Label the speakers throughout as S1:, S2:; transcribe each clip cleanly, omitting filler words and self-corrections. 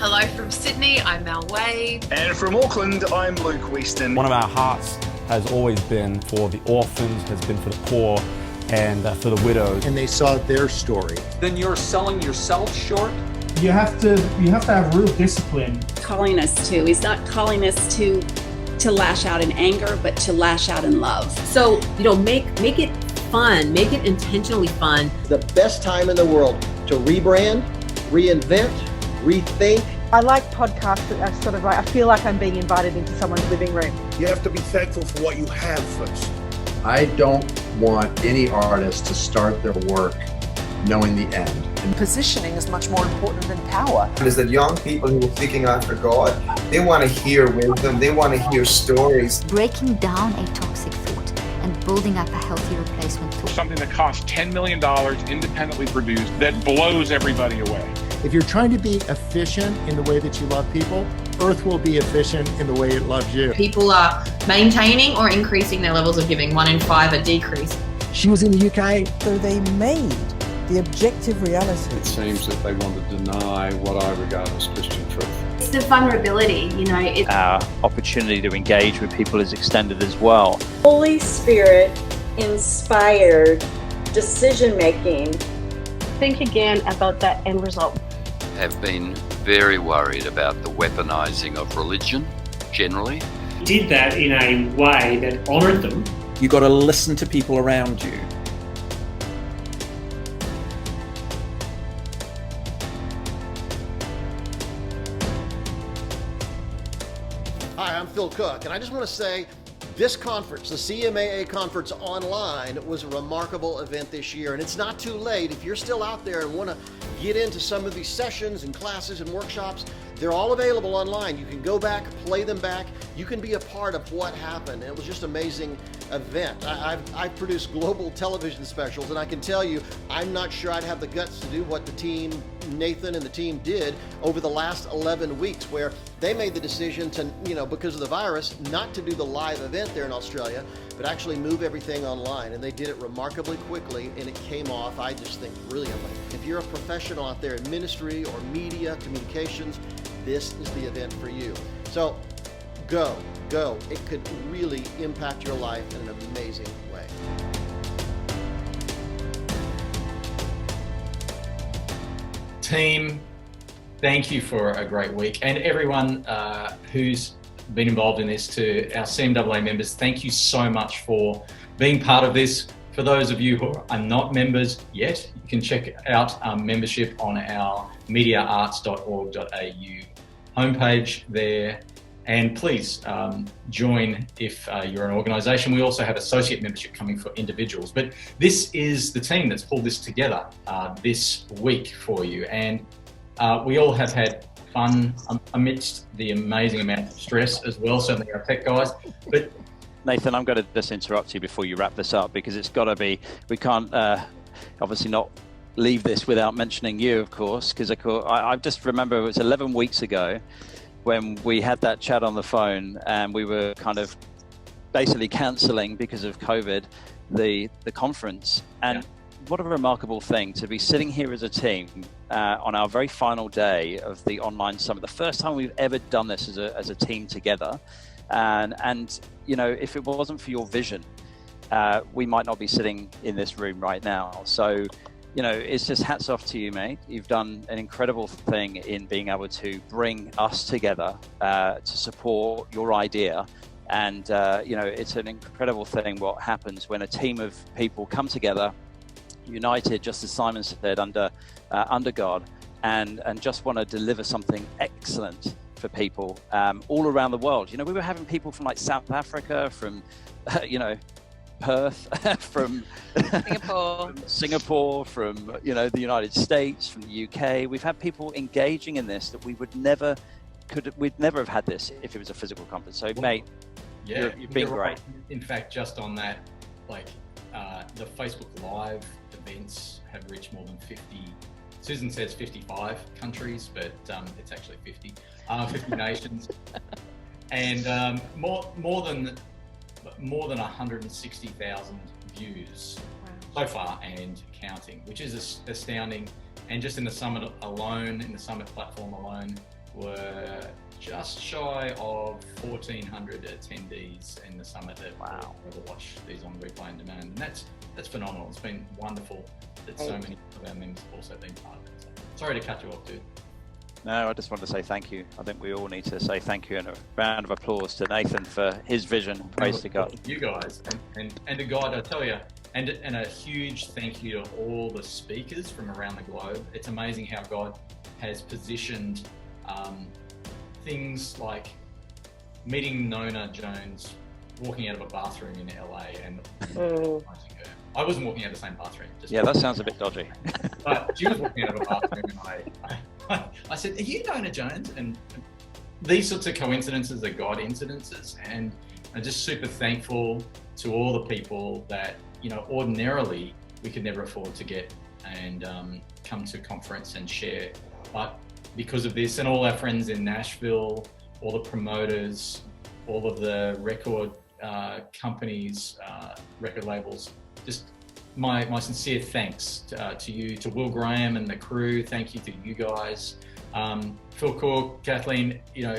S1: Hello from Sydney, I'm Mel Way.
S2: And from Auckland, I'm Luke Weston.
S3: One of our hearts has always been for the orphans, has been for the poor, and for the widows.
S4: And they saw their story.
S5: Then you're selling yourself short?
S6: You have to have real discipline.
S7: Calling us to, he's not calling us to lash out in anger, but to lash out in love.
S8: So, make it fun, make it intentionally fun.
S9: The best time in the world to rebrand, reinvent, rethink.
S10: I like podcasts that are sort of like, I feel like I'm being invited into someone's living room.
S4: You have to be thankful for what you have first.
S11: I don't want any artist to start their work knowing the end.
S12: And positioning is much more important than power.
S13: Is that young people who are seeking after God, they want to hear wisdom, they want to hear stories.
S14: Breaking down a toxic thought and building up a healthy replacement thought.
S15: Something that costs $10 million independently produced that blows everybody away.
S4: If you're trying to be efficient in the way that you love people, Earth will be efficient in the way it loves you.
S16: People are maintaining or increasing their levels of giving. 1 in 5 are decreased.
S4: She was in the UK.
S12: So they made the objective reality.
S11: It seems that they want to deny what I regard as Christian truth.
S17: It's the vulnerability,
S18: Our opportunity to engage with people is extended as well.
S19: Holy Spirit inspired decision making.
S10: Think again about that end result.
S20: Have been very worried about the weaponizing of religion generally.
S6: Did that in a way that honoured them.
S5: You got to listen to people around you.
S4: Hi, I'm Phil Cook, and I just want to say this conference, the CMAA conference online, was a remarkable event this year, and it's not too late. If you're still out there and want to get into some of these sessions and classes and workshops, they're all available online. You can go back, play them back. You can be a part of what happened. It was just an amazing event. I've produced global television specials, and I can tell you, I'm not sure I'd have the guts to do what the team, Nathan and the team did over the last 11 weeks, where they made the decision to, because of the virus, not to do the live event there in Australia, but actually move everything online. And they did it remarkably quickly, and it came off, I just think, brilliantly. If you're a professional out there in ministry or media, communications, this is the event for you. So go. It could really impact your life in an amazing way.
S7: Team, thank you for a great week. And everyone who's been involved in this, to our CMAA members, thank you so much for being part of this. For those of you who are not members yet, you can check out our membership on our mediaarts.org.au homepage there. And please join if you're an organisation. We also have associate membership coming for individuals. But this is the team that's pulled this together this week for you. And we all have had fun amidst the amazing amount of stress as well, certainly our tech guys. But
S18: Nathan, I'm going to just interrupt you before you wrap this up, because it's got to be, we can't obviously not leave this without mentioning you, of course, because I just remember it was 11 weeks ago when we had that chat on the phone, and we were kind of basically cancelling because of COVID the conference. And what a remarkable thing to be sitting here as a team on our very final day of the online summit, the first time we've ever done this as a team together. And if it wasn't for your vision, we might not be sitting in this room right now. So it's just hats off to you, mate. You've done an incredible thing in being able to bring us together to support your idea. And, it's an incredible thing what happens when a team of people come together, united, just as Simon said, under God, and just want to deliver something excellent for people all around the world. We were having people from like South Africa, from, Perth, from Singapore, from the United States, from the UK. We've had people engaging in this that we'd never have had this if it was a physical conference. So, mate, you've been great.
S7: Right. In fact, just on that, the Facebook Live events have reached more than 50. Susan says 55 countries, but it's actually 50 nations, and more than 160,000 views so far and counting, which is astounding. And just in the summit alone, in the summit platform alone, were just shy of 1,400 attendees in the summit that were able to watch these on replay and demand. And that's phenomenal. It's been wonderful that so many of our members have also been part of it. So, sorry to cut you off, dude.
S18: No, I just wanted to say thank you. I think we all need to say thank you and a round of applause to Nathan for his vision. Praise to God.
S7: You guys, and to God, I tell you, and a huge thank you to all the speakers from around the globe. It's amazing how God has positioned things like meeting Nona Jones walking out of a bathroom in LA and I wasn't walking out of the same bathroom.
S18: Yeah, that sounds a bit dodgy.
S7: But she was walking out of a bathroom and I said, "Are you Nona Jones?" And these sorts of coincidences are God incidences, and I'm just super thankful to all the people that, you know, ordinarily we could never afford to get and come to conference and share. But because of this, and all our friends in Nashville, all the promoters, all of the record companies, record labels, just my sincere thanks to you, to Will Graham and the crew. Thank you to you guys. Phil Cooke, Kathleen, you know,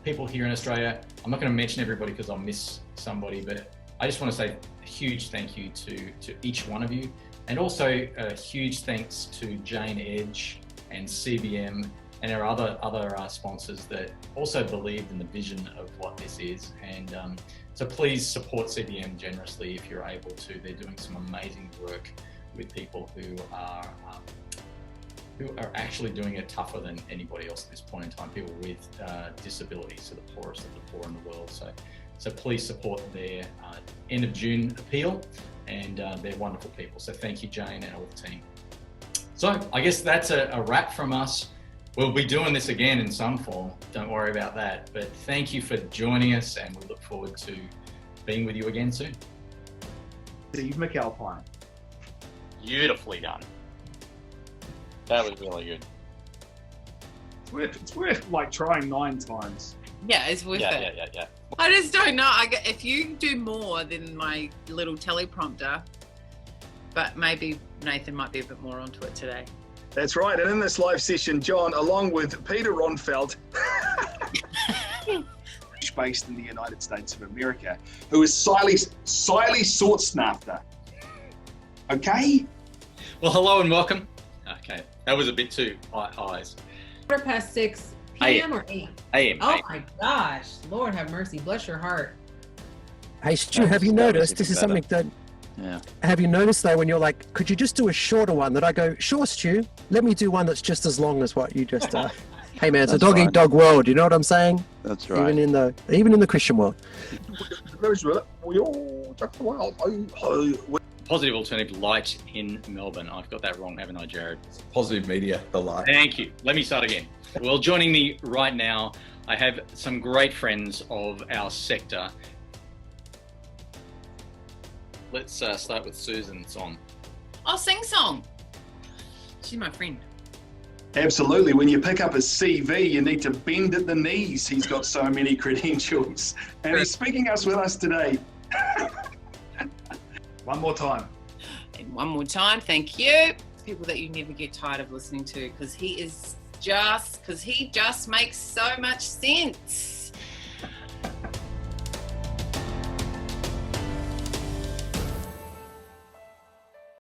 S7: people here in Australia. I'm not going to mention everybody because I'll miss somebody, but I just want to say a huge thank you to each one of you. And also a huge thanks to Jane Edge and CBM and our other sponsors that also believed in the vision of what this is. And so please support CBM generously if you're able to. They're doing some amazing work with people who are actually doing it tougher than anybody else at this point in time, people with disabilities, so the poorest of the poor in the world. So please support their end of June appeal, and they're wonderful people. So thank you, Jane, and all the team. So I guess that's a wrap from us. We'll be doing this again in some form, don't worry about that. But thank you for joining us, and we look forward to being with you again soon.
S2: Steve McAlpine.
S18: Beautifully done. That was really good.
S15: It's worth like trying 9 times.
S1: Yeah, it's worth it.
S18: Yeah.
S1: I just don't know. If you do more than my little teleprompter, but maybe Nathan might be a bit more onto it today.
S2: That's right. And in this live session, John, along with Peter Ronfeld, based in the United States of America, who is slyly sought snafter. Okay?
S7: Well, hello and welcome. Okay, that was a bit too eyes.
S17: 6:15 p.m. or 8?
S7: AM.
S17: Oh my gosh, Lord have mercy, bless your heart.
S21: Hey Stu, have you noticed, this is something that, have you noticed though, when you're like, could you just do a shorter one, that I go, sure Stu, let me do one that's just as long as what you just Hey man, it's a dog-eat-dog world, you know what I'm saying?
S18: That's right.
S21: Even in the Christian world.
S7: Positive Alternative Light in Melbourne. I've got that wrong, haven't I, Jared?
S11: Positive Media, the light.
S7: Thank you. Let me start again. Well, joining me right now, I have some great friends of our sector. Let's start with Susan Song.
S1: I'll sing song. She's my friend.
S2: Absolutely. When you pick up his CV, you need to bend at the knees. He's got so many credentials. And he's speaking us with us today. One more time.
S1: And one more time, thank you. People that you never get tired of listening to, because he just makes so much sense.